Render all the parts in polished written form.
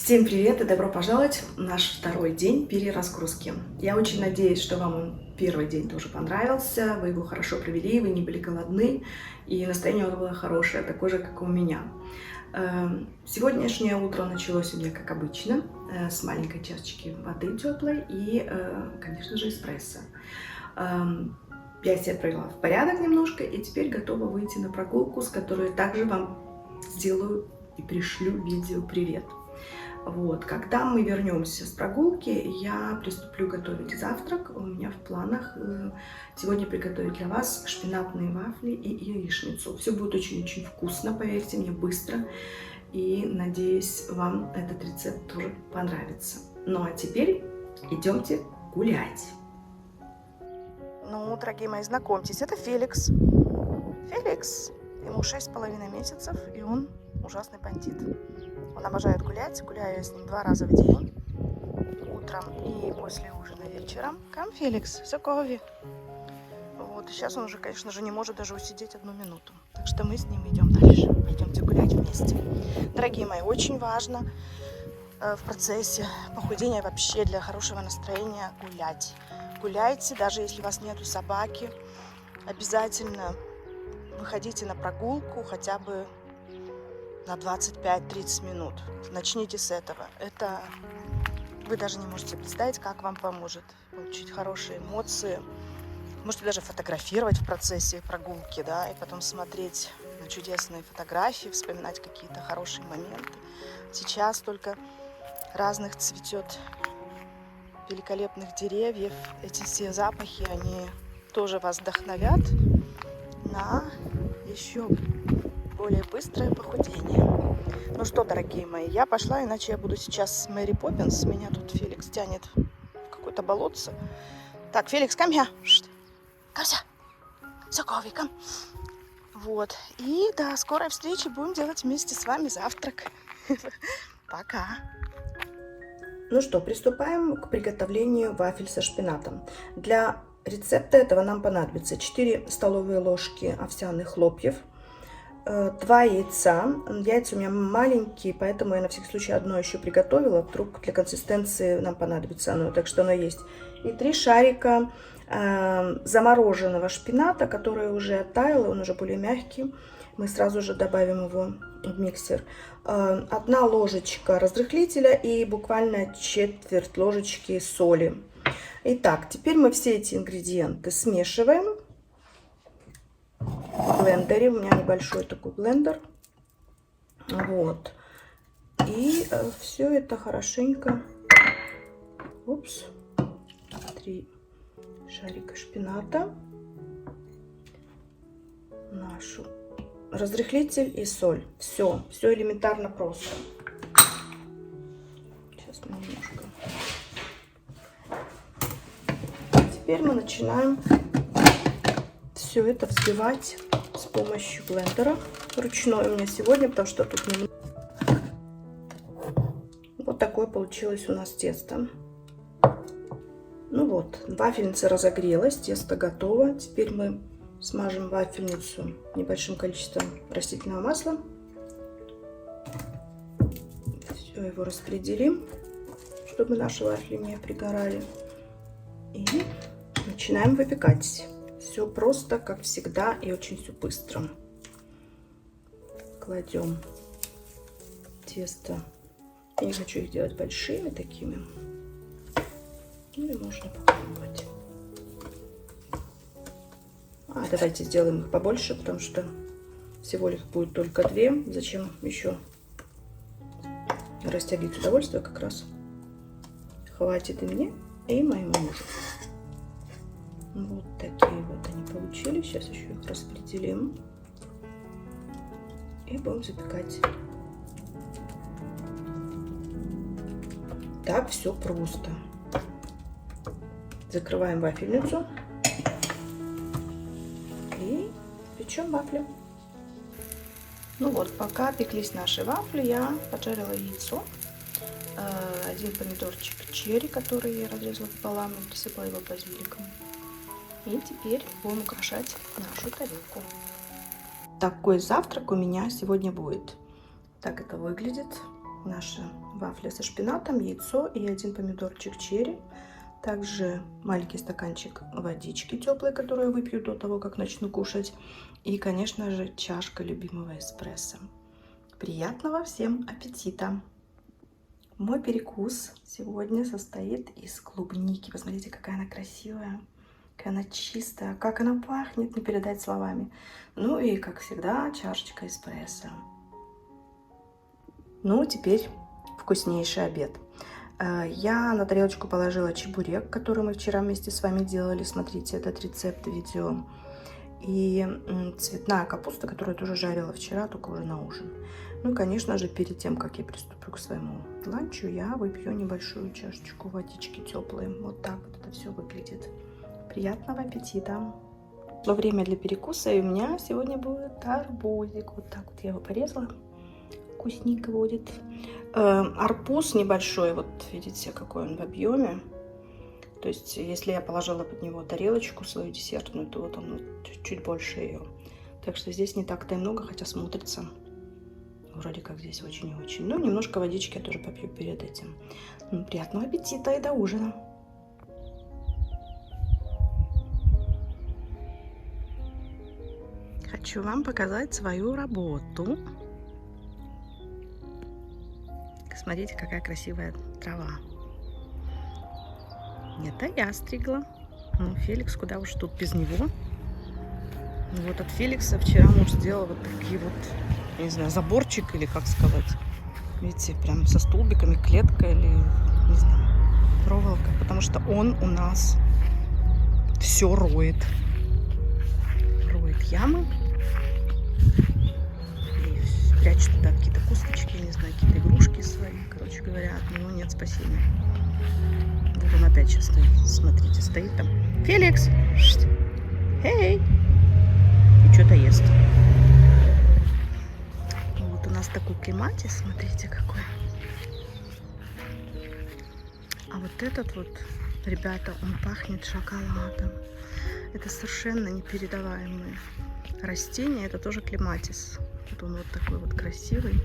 Всем привет и добро пожаловать в наш второй день переразгрузки. Я очень надеюсь, что вам он первый день тоже понравился, вы его хорошо провели, вы не были голодны, и настроение у вас было хорошее, такое же, как и у меня. Сегодняшнее утро началось у меня, как обычно, с маленькой чашечки воды теплой и, конечно же, эспрессо. Я себя привела в порядок немножко и теперь готова выйти на прогулку, с которой также вам сделаю и пришлю видео «Привет». Вот, когда мы вернемся с прогулки, я приступлю готовить завтрак. У меня в планах сегодня приготовить для вас шпинатные вафли и яичницу. Все будет очень-очень вкусно, поверьте мне, быстро. И надеюсь, вам этот рецепт тоже понравится. Ну а теперь идемте гулять. Ну, дорогие мои, знакомьтесь, это Феликс. Феликс, ему 6,5 месяцев, и он ужасный бандит. Он обожает гулять, гуляю я с ним 2 раза в день, утром и после ужина вечером. Кам, Феликс, сокови. Вот, и сейчас он уже, конечно же, не может даже усидеть 1 минуту. Так что мы с ним идем дальше. Пойдемте гулять вместе. Дорогие мои, очень важно в процессе похудения вообще для хорошего настроения гулять. Гуляйте, даже если у вас нету собаки, обязательно выходите на прогулку хотя бы на 25-30 минут. Начните с этого. Это вы даже не можете представить, как вам поможет получить хорошие эмоции. Можете даже фотографировать в процессе прогулки, да, и потом смотреть на чудесные фотографии, вспоминать какие-то хорошие моменты. Сейчас только разных цветет великолепных деревьев. Эти все запахи, они тоже вас вдохновят на еще более быстрое похудение. Ну что, дорогие мои, я пошла, иначе я буду сейчас с Мэри Поппинс. Меня тут Феликс тянет в какое-то болотце. Так, Феликс, come here. Камся. Все, come. Вот. И до скорой встречи. Будем делать вместе с вами завтрак. Пока. Ну что, приступаем к приготовлению вафель со шпинатом. Для рецепта этого нам понадобится 4 столовые ложки овсяных хлопьев, 2 яйца. Яйца у меня маленькие, поэтому я на всякий случай одно еще приготовила. Вдруг для консистенции нам понадобится оно, так что оно есть. И 3 шарика замороженного шпината, который уже оттаял, он уже более мягкий. Мы сразу же добавим его в миксер. 1 ложечка разрыхлителя и буквально четверть ложечки соли. Итак, теперь мы все эти ингредиенты смешиваем в блендере. У меня небольшой такой блендер. Вот. И все это хорошенько. Упс. 3 шарика шпината. Нашу разрыхлитель и соль. Все элементарно просто. Сейчас мы немножко. Теперь мы начинаем все это взбивать с помощью блендера. Ручной у меня сегодня, потому что тут немного. Вот такое получилось у нас тесто. Ну вот, вафельница разогрелась, тесто готово. Теперь мы смажем вафельницу небольшим количеством растительного масла. Все его распределим, чтобы наши вафли не пригорали. И начинаем выпекать. Все просто, как всегда, и очень все быстро. Кладем тесто. Я не хочу их делать большими такими. Или можно попробовать. Давайте сделаем их побольше, потому что всего их будет только 2. Зачем еще растягивать удовольствие? Как раз хватит и мне, и моему мужу. Вот такие вот они получились. Сейчас еще их распределим. И будем запекать. Так все просто. Закрываем вафельницу. И печем вафли. Ну вот, пока пеклись наши вафли, я поджарила яйцо. 1 помидорчик черри, который я разрезала пополам и присыпала его базиликом. И теперь будем украшать нашу тарелку. Такой завтрак у меня сегодня будет. Так это выглядит. наши вафли со шпинатом, яйцо и 1 помидорчик черри. Также маленький стаканчик водички теплой, которую я выпью до того, как начну кушать. И, конечно же, чашка любимого эспрессо. Приятного всем аппетита! Мой перекус сегодня состоит из клубники. Посмотрите, какая она красивая, какая она чистая, как она пахнет, не передать словами. Ну и, как всегда, чашечка эспрессо. Ну, теперь вкуснейший обед. Я на тарелочку положила чебурек, который мы вчера вместе с вами делали. Смотрите этот рецепт видео. И цветная капуста, которую я тоже жарила вчера, только уже на ужин. Ну и, конечно же, перед тем, как я приступлю к своему ланчу, я выпью небольшую чашечку водички теплой. Вот так вот это все выглядит. Приятного аппетита! Во время для перекуса и у меня сегодня будет арбузик. Вот так вот я его порезала. Вкусненько будет. Арбуз небольшой, вот видите, какой он в объеме. То есть, если я положила под него тарелочку свою десертную, то вот он чуть больше ее. Так что здесь не так-то и много, хотя смотрится вроде как здесь очень и очень. Ну, немножко водички я тоже попью перед этим. Ну, приятного аппетита и до ужина. Хочу вам показать свою работу. Смотрите, какая красивая трава. Это я стригла. Ну, Феликс, куда уж тут без него. Вот от Феликса вчера муж сделал вот такие вот, я не знаю, заборчик или как сказать. Видите, прям со столбиками, клетка или, не знаю, проволока. Потому что он у нас все роет. Роет ямы. И прячет туда какие-то косточки, не знаю, какие-то игрушки свои. Короче говоря, от него нет спасения. Вот он опять сейчас стоит. Смотрите, стоит там. Феликс! Эй! И что-то ест. Вот у нас такой клематис, смотрите какой. А вот этот вот, ребята, он пахнет шоколадом. Это совершенно непередаваемые растения. Это тоже клематис. Вот он вот такой вот красивый.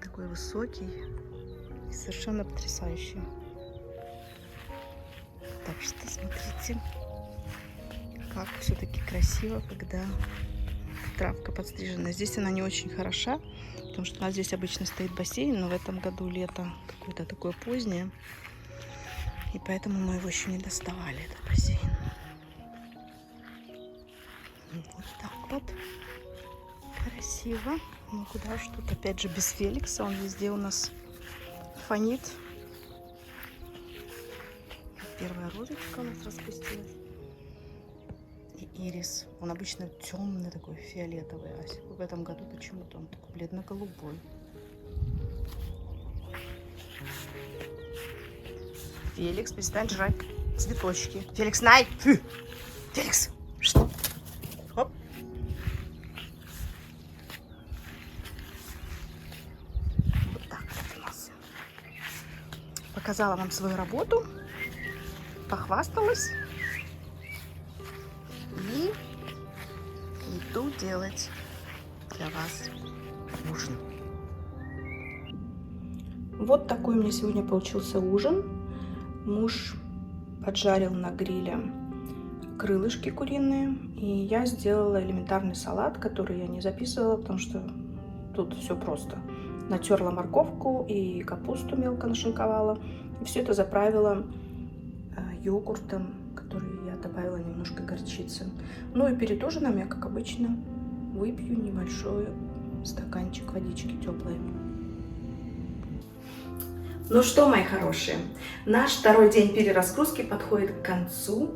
Такой высокий. И совершенно потрясающий. Так что смотрите, как все-таки красиво, когда травка подстрижена. Здесь она не очень хороша, потому что у нас здесь обычно стоит бассейн, но в этом году лето какое-то такое позднее. И поэтому мы его еще не доставали, этот бассейн. Вот так вот. Красиво. Ну куда уж тут, опять же, без Феликса. Он везде у нас фонит. Первая розочка у нас распустилась. И ирис. Он обычно темный такой, фиолетовый. А в этом году почему-то он такой бледно-голубой. Феликс, перестань жрать цветочки. Феликс, най! Фу! Феликс! Что? Хоп! Вот так вот у нас. Показала вам свою работу. Похвасталась и иду делать для вас ужин. Вот такой у меня сегодня получился ужин. Муж поджарил на гриле крылышки куриные, и я сделала элементарный салат, который я не записывала, потому что тут все просто. Натерла морковку и капусту мелко нашинковала, и все это заправила йогуртом, который я добавила немножко горчицы. Ну и перед ужином я, как обычно, выпью небольшой стаканчик водички теплой. Ну что, мои хорошие, наш второй день переразгрузки подходит к концу.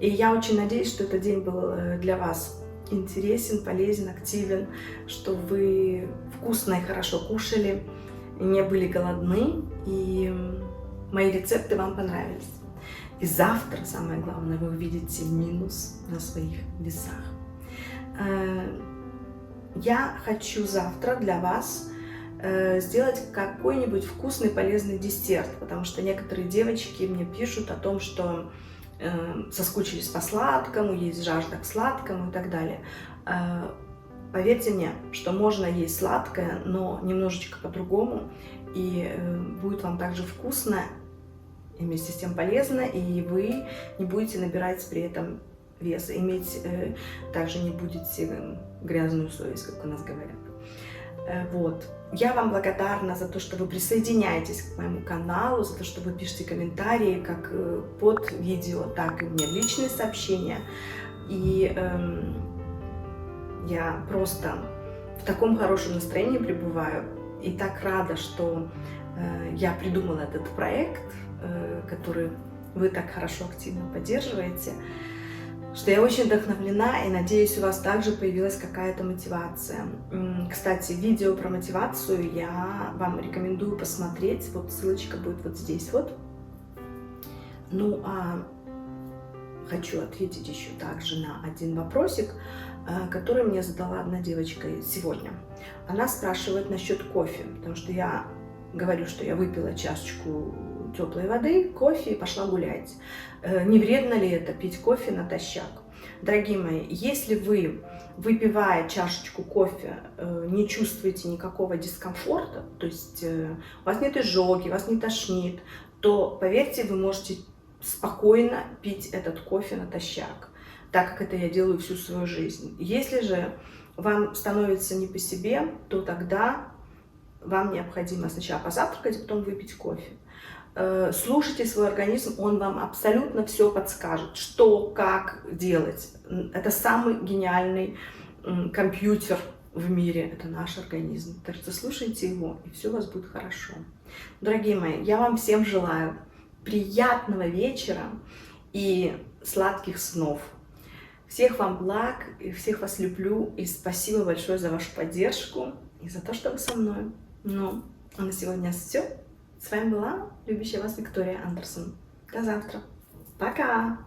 И я очень надеюсь, что этот день был для вас интересен, полезен, активен, что вы вкусно и хорошо кушали, не были голодны, и мои рецепты вам понравились. И завтра, самое главное, вы увидите минус на своих весах. Я хочу завтра для вас сделать какой-нибудь вкусный, полезный десерт, потому что некоторые девочки мне пишут о том, что соскучились по сладкому, есть жажда к сладкому и так далее. Поверьте мне, что можно есть сладкое, но немножечко по-другому, и будет вам также вкусно, и вместе с тем полезно, и вы не будете набирать при этом вес, иметь также не будете грязную совесть, как у нас говорят. Вот. Я вам благодарна за то, что вы присоединяетесь к моему каналу, за то, что вы пишете комментарии как под видео, так и мне в личные сообщения. И я просто в таком хорошем настроении пребываю и так рада, что я придумала этот проект, который вы так хорошо, активно поддерживаете, что я очень вдохновлена и надеюсь, у вас также появилась какая-то мотивация. Кстати, видео про мотивацию я вам рекомендую посмотреть, вот ссылочка будет вот здесь вот. Ну а хочу ответить еще также на один вопросик, который мне задала одна девочка сегодня. Она спрашивает насчет кофе, потому что я говорю, что я выпила чашечку теплой воды, кофе и пошла гулять. Не вредно ли это пить кофе натощак? Дорогие мои, если вы, выпивая чашечку кофе, не чувствуете никакого дискомфорта, то есть у вас нет изжоги, вас не тошнит, то, поверьте, вы можете спокойно пить этот кофе натощак, так как это я делаю всю свою жизнь. Если же вам становится не по себе, то тогда вам необходимо сначала позавтракать, а потом выпить кофе. Слушайте свой организм, он вам абсолютно все подскажет, что, как делать. Это самый гениальный компьютер в мире, это наш организм. Так что слушайте его, и все у вас будет хорошо. Дорогие мои, я вам всем желаю приятного вечера и сладких снов. Всех вам благ, и всех вас люблю, и спасибо большое за вашу поддержку и за то, что вы со мной. Ну, а на сегодня все. С вами была любящая вас Виктория Андерсон. До завтра. Пока!